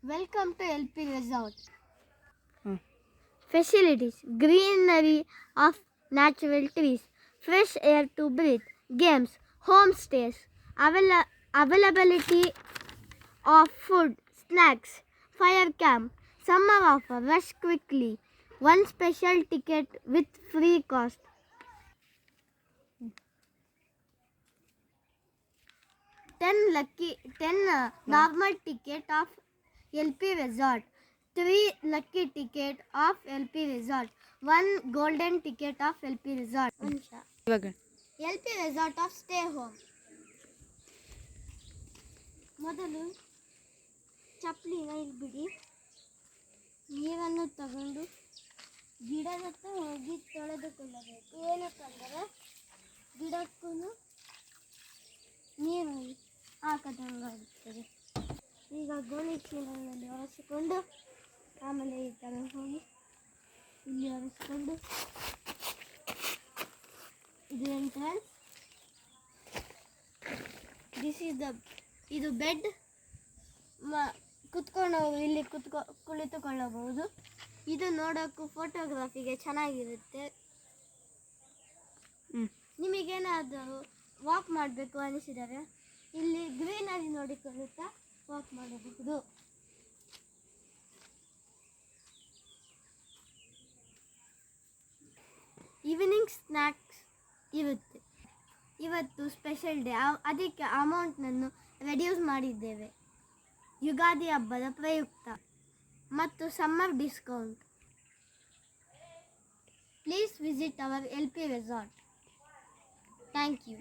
Welcome to LP Resort. Facilities: greenery of natural trees, fresh air to breathe, games, homestays, availability of food, snacks, fire camp, summer offer, rush quickly, one special ticket with free cost. 10 normal ticket of LP Resort, 3 lucky ticket of LP Resort, 1 golden ticket of LP Resort. ಇವಾಗ LP Resort of Stay Home. ಮೊದಲು ಚಪ್ಪಲಿನ ಇಲ್ಲಿ ಬಿಡಿ, ನೀರನ್ನು ತಗೊಂಡು ಗಿಡದ ಹತ್ರ ಹೋಗಿ ತೊಳೆದುಕೊಳ್ಳಬೇಕು. ಏನಕ್ಕಂದರೆ ಗಿಡಕ್ಕೂ ನೀರು ಹಾಕದಂಗಾಗುತ್ತದೆ. ಈಗ ಗೋಣಿ ಚೀಲಗಳಲ್ಲಿ ಒರೆಸಿಕೊಂಡು ಆಮೇಲೆ ಈ ಥರ ಹೋಗಿ ಇಲ್ಲಿ ಒರೆಸ್ಕೊಂಡು ಇದು ಎಂಟ್ರನ್ಸ್. ಇದು ಬೆಡ್. ಕುತ್ಕೊಂಡು ಇಲ್ಲಿ ಕುಳಿತುಕೊಳ್ಳಬಹುದು. ಇದು ನೋಡೋಕ್ಕೂ ಫೋಟೋಗ್ರಾಫಿಗೆ ಚೆನ್ನಾಗಿರುತ್ತೆ. ನಿಮಗೇನಾದರೂ ವಾಕ್ ಮಾಡಬೇಕು ಅನಿಸಿದರೆ ಇಲ್ಲಿ ಗ್ರೀನರಿ ನೋಡಿಕೊಳ್ಳುತ್ತಾ ವಾಕ್ ಮಾಡಬಹುದು. ಈವ್ನಿಂಗ್ ಸ್ನ್ಯಾಕ್ಸ್ ಇರುತ್ತೆ. ಇವತ್ತು ಸ್ಪೆಷಲ್ ಡೇ, ಅದಕ್ಕೆ ಅಮೌಂಟನ್ನು ರೆಡ್ಯೂಸ್ ಮಾಡಿದ್ದೇವೆ ಯುಗಾದಿ ಹಬ್ಬದ ಪ್ರಯುಕ್ತ ಮತ್ತು summer discount. Please visit hour LP Resort. Thank you.